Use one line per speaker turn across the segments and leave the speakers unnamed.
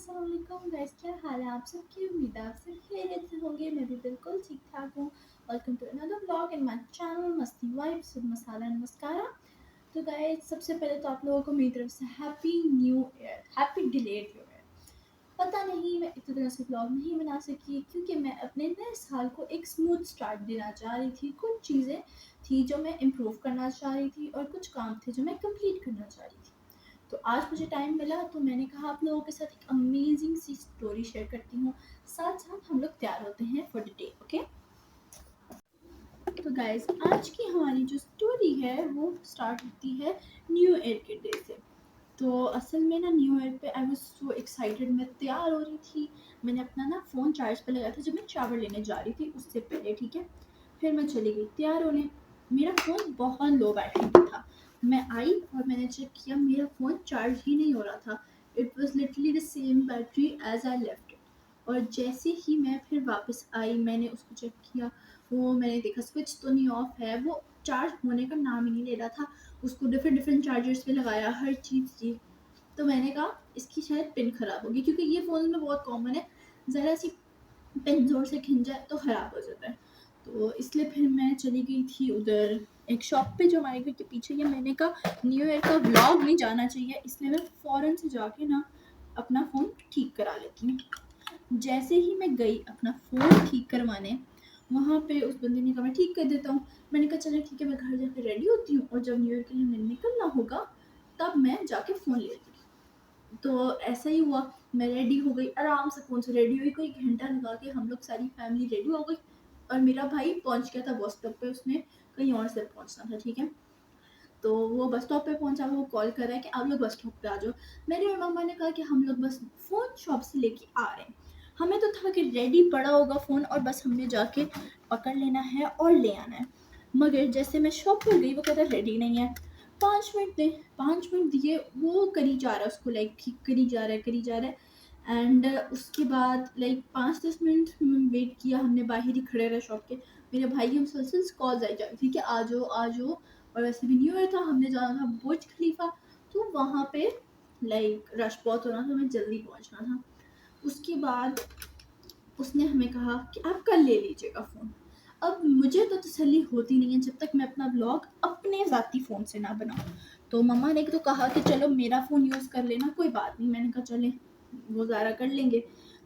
अस्सलाम वालेकुम गाइस, क्या हाल है आप सबकी। उम्मीद है आप सब खैरियत से होंगे। मैं भी बिल्कुल ठीक ठाक हूँ। Welcome to another vlog in my channel Masti vibes with Masala and mascara. तो गाइस, सबसे पहले तो आप लोगों को मेरी तरफ से happy new year, happy delayed new year. पता नहीं मैं इतनी तरह से व्लॉग नहीं बना सकी क्योंकि मैं अपने नए साल को एक स्मूथ स्टार्ट देना चाह रही थी। कुछ चीज़ें थी जो मैं इम्प्रूव करना चाह रही थी और कुछ काम थे जो मैं कंप्लीट करना चाह रही थी। तो आज मुझे टाइम मिला तो मैंने कहा आप लोगों के साथ एक अमेजिंग सी स्टोरी शेयर करती हूँ। साथ साथ हम लोग तैयार होते हैं फॉर द डे। ओके, तो गाइस, आज की हमारी जो स्टोरी है वो स्टार्ट होती है न्यू ईयर के डे से। तो असल में ना न्यू ईयर पे आई वाज सो एक्साइटेड। मैं तैयार हो रही थी। मैंने अपना ना फ़ोन चार्ज पे लगाया था जब मैं शावर लेने जा रही थी उससे पहले, ठीक है। फिर मैं चली गई तैयार होने। मेरा फ़ोन बहुत लो बैटरी पे था। मैं आई और मैंने चेक किया, मेरा फ़ोन चार्ज ही नहीं हो रहा था। It was literally the same battery as I left it. और जैसे ही मैं फिर वापस आई, मैंने उसको चेक किया। वो मैंने देखा स्विच तो नहीं ऑफ है, वो चार्ज होने का नाम ही नहीं ले रहा था। उसको डिफरेंट डिफरेंट चार्जर्स पे लगाया, हर चीज़ की। तो मैंने कहा इसकी शायद पिन खराब होगी, क्योंकि ये फ़ोन में बहुत कॉमन है, ज़रा सी पिन ज़ोर से खिंच जाए तो ख़राब हो जाता है। तो इसलिए फिर मैं चली गई थी उधर एक शॉप पे जो हमारे घर के पीछे है। मैंने कहा न्यू ईयर का व्लॉग नहीं जाना चाहिए, इसलिए मैं फ़ौरन से जाके ना अपना फ़ोन ठीक करा लेती हूँ। जैसे ही मैं गई अपना फ़ोन ठीक करवाने, वहाँ पे उस बंदे ने कहा मैं ठीक कर देता हूँ। मैंने कहा चलो ठीक है, मैं घर जाके रेडी होती हूँ और जब न्यू ईयर के लिए मैंने निकलना होगा तब मैं जाके फ़ोन ले लूँगी। तो ऐसा ही हुआ। मैं रेडी हो गई, आराम से फ़ोन से रेडी हुई, कोई घंटा लगा के हम लोग सारी फैमिली रेडी हो गई। और मेरा भाई पहुँच गया था बस स्टॉप पे, उसने कहीं और से पहुँचना था, ठीक है। तो वो बस स्टॉप पे पहुँचा, वो कॉल कर रहा है कि आप लोग बस स्टॉप पे आ जाओ। मेरे और मम्मा ने कहा कि हम लोग बस फ़ोन शॉप से लेके आ रहे हैं। हमें तो था कि रेडी पड़ा होगा फ़ोन और बस हमने जाके पकड़ लेना है और ले आना है। मगर जैसे मैं शॉप पर गई, वो कहता रेडी नहीं है। 5 मिनट दे, 5 मिनट दिए, वो करी जा रहा है, उसको लाइक ठीक करी जा रहा है, करी जा रहा है। एंड उसके बाद लाइक 5-10 मिनट वेट किया हमने, बाहर ही खड़े रहे शॉप के। मेरे भाई की मुसलसल कॉल्स आई जा रही थी कि आ जाओ आ जाओ। और वैसे भी न्यू ईयर था, हमने जाना था बुर्ज खलीफा। तो वहाँ पे लाइक रश बहुत हो रहा था, हमें जल्दी पहुँचना था। उसके बाद उसने हमें कहा कि आप कल ले लीजिएगा फ़ोन। अब मुझे तो तसल्ली होती नहीं है जब तक मैं अपना व्लॉग अपने ज़ाती फ़ोन से ना बनाऊँ। तो मम्मा ने तो कहा कि चलो मेरा फ़ोन यूज़ कर लेना, कोई बात नहीं। मैंने कहा चलें, गुज़ारा कर लेंगे।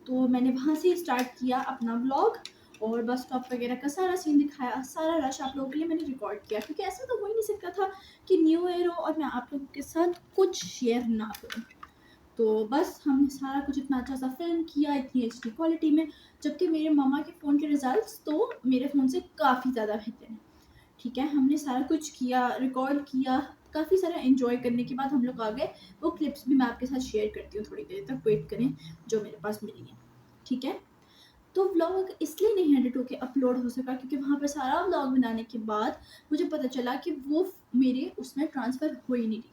तो मैंने वहाँ से स्टार्ट किया अपना व्लॉग और बस स्टॉप वगैरह का सारा सीन दिखाया, सारा रश आप लोगों के लिए मैंने रिकॉर्ड किया, क्योंकि ऐसा तो हो ही नहीं सकता था कि न्यू ईयर हो और मैं आप लोगों के साथ कुछ शेयर ना करूँ। तो बस हमने सारा कुछ इतना अच्छा सा फ़िल्म किया, इतनी एचडी क्वालिटी में, जबकि मेरे मम्मा के फ़ोन के रिज़ल्ट्स तो मेरे फ़ोन से काफ़ी ज़्यादा बेहतर हैं। ठीक है, हमने सारा कुछ किया, रिकॉर्ड किया, काफ़ी सारा एन्जॉय करने के बाद हम लोग आ गए। वो क्लिप्स भी मैं आपके साथ शेयर करती हूँ, थोड़ी देर तक वेट करें, जो मेरे पास मिली हैं। ठीक है? तो व्लॉग इसलिए नहीं एडिट होके अपलोड हो सका क्योंकि वहाँ पे सारा व्लॉग बनाने के बाद मुझे पता चला कि वो मेरे उसमें ट्रांसफ़र हो ही नहीं रही।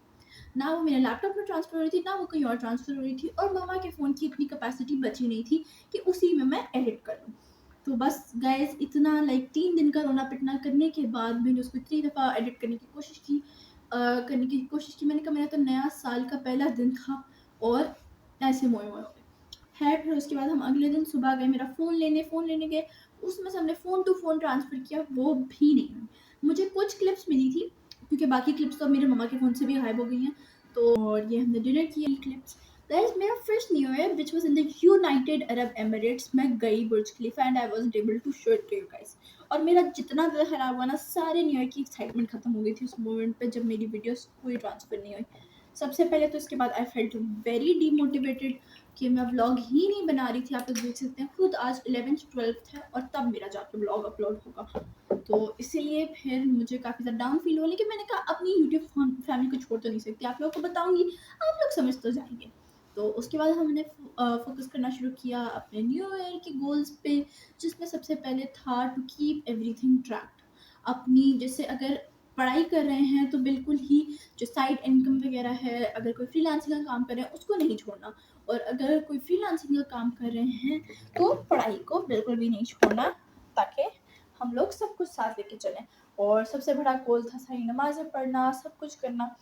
ना वो मेरे लैपटॉप में ट्रांसफ़र हो रही थी, ना वो कहीं और ट्रांसफ़र हो रही थी, और मम्मा के फ़ोन की इतनी कैपेसिटी बची नहीं थी कि उसी में मैं एडिट कर लूँ। तो बस गाइज़, इतना लाइक 3 दिन का रोना-पिटना करने के बाद मैंने उसको इतनी दफ़ा एडिट करने की कोशिश की। मैंने कहा मेरा तो नया साल का पहला दिन था और ऐसे मोए-मोए हो गए। ख़ैर फिर उसके बाद हम अगले दिन सुबह गए मेरा फ़ोन लेने गए। उसमें से हमने फ़ोन टू फ़ोन ट्रांसफ़र किया, वो भी नहीं हुई। मुझे कुछ क्लिप्स मिली थी क्योंकि बाकी क्लिप्स तो मेरे मम्मा के फ़ोन से भी गायब हो गई हैं। तो और ये हमने डिलीट किया क्लिप्स। गाइस, मेरा first new year which was in the United Arab Emirates, मैं गई Burj Khalifa and I wasn't able to show it to you guys. और मेरा जितना ज़्यादा ख़राब हुआ ना, सारे न्यू ईयर की एक्साइटमेंट ख़त्म हो गई थी उस मोमेंट पे जब मेरी वीडियोस कोई ट्रांसफ़र नहीं हुई। सबसे पहले तो इसके बाद आई फेल्ट वेरी डीमोटिवेटेड कि मैं व्लॉग ही नहीं बना रही थी। आप लोग देख सकते हैं खुद आज 11th-12th है और तब मेरा जाके व्लॉग अपलोड होगा। तो इसीलिए फिर मुझे काफ़ी ज़्यादा डाउन फील हुआ, लेकिन मैंने कहा अपनी यूट्यूब फैमिली को छोड़ तो नहीं सकती, आप लोगों को बताऊँगी, आप लोग समझ तो जाएँगे। तो उसके बाद हमने फ़ोकस करना शुरू किया अपने न्यू ईयर के गोल्स पे, जिसमें सबसे पहले था टू कीप एवरीथिंग ट्रैक्ड। अपनी जैसे अगर पढ़ाई कर रहे हैं तो बिल्कुल ही जो साइड इनकम वगैरह है, अगर कोई फ्रीलांसिंग का काम कर रहे हैं उसको नहीं छोड़ना, और अगर कोई फ्रीलांसिंग का काम कर रहे हैं तो पढ़ाई को बिल्कुल भी नहीं छोड़ना, ताकि हम लोग सब कुछ साथ लेके चलें। और सबसे बड़ा गोल था सारी नमाज़ें पढ़ना, सब कुछ करना।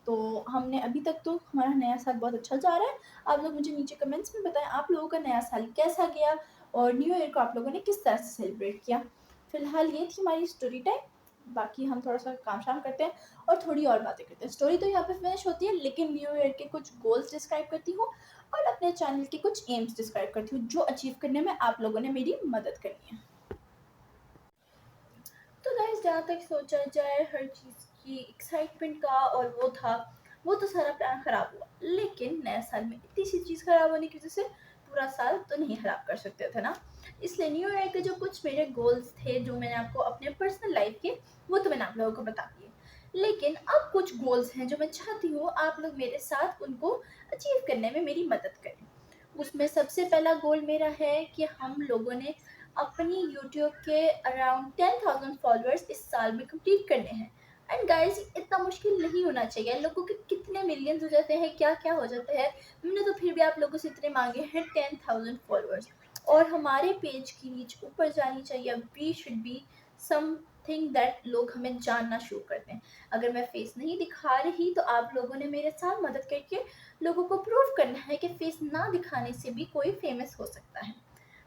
तो हमने अभी तक तो हमारा नया साल बहुत अच्छा जा रहा है। आप लोग मुझे नीचे कमेंट्स में बताएँ आप लोगों का नया साल कैसा गया और न्यू ईयर को आप लोगों ने किस तरह से सेलिब्रेट किया। फिलहाल ये थी हमारी स्टोरी टाइम, बाकी हम थोड़ा-सा काम-शाम करते हैं और थोड़ी और बातें करते हैं। स्टोरी तो यहाँ पे फिनिश होती है, लेकिन न्यू ईयर के कुछ गोल्स डिस्क्राइब करती हूँ और अपने चैनल के कुछ एम्स डिस्क्राइब करती हूँ, जो अचीव करने में आप लोगों ने मेरी मदद करनी है। तो गाइस जहाँ तक सोचा जाए हर चीज़ की एक्साइटमेंट का और वो था, वो तो सारा प्लान खराब हुआ। लेकिन नए साल में इतनी सी चीज़ खराब होने की वजह से पूरा साल तो नहीं खराब कर सकते थे ना। इसलिए न्यू ईयर के जो कुछ मेरे गोल्स थे जो मैंने आपको अपने पर्सनल लाइफ के, वो तो मैंने आप लोगों को बता दिए। लेकिन अब कुछ गोल्स हैं जो मैं चाहती हूँ आप लोग मेरे साथ उनको अचीव करने में मेरी मदद करें। उसमें सबसे पहला गोल मेरा है कि हम लोगों ने अपनी यूट्यूब के अराउंड 10,000 फॉलोअर्स इस साल में कंप्लीट करने हैं। एंड गाइस इतना मुश्किल नहीं होना चाहिए, लोगों के कितने मिलियंस हो जाते हैं, क्या क्या हो जाता है। मैंने तो फिर भी आप लोगों से इतने मांगे हैं 10,000 फॉलोअर्स, और हमारे पेज की रीच ऊपर जानी चाहिए। We should be something that लोग हमें जानना शुरू कर दें। अगर मैं फेस नहीं दिखा रही तो आप लोगों ने मेरे साथ मदद करके लोगों को प्रूव करना है कि फेस ना दिखाने से भी कोई फेमस हो सकता है।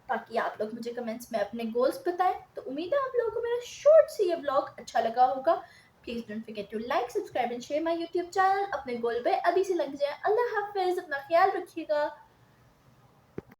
बाकी आप लोग मुझे कमेंट्स में अपने गोल्स बताएं। तो उम्मीद है आप लोगों को मेरा शॉर्ट सी ये ब्लॉग अच्छा लगा होगा। Please don't forget to like subscribe and share my YouTube channel. अपने गोल पे अभी से लग जाए। अल्लाह हाफिज, अपना ख्याल रखिएगा।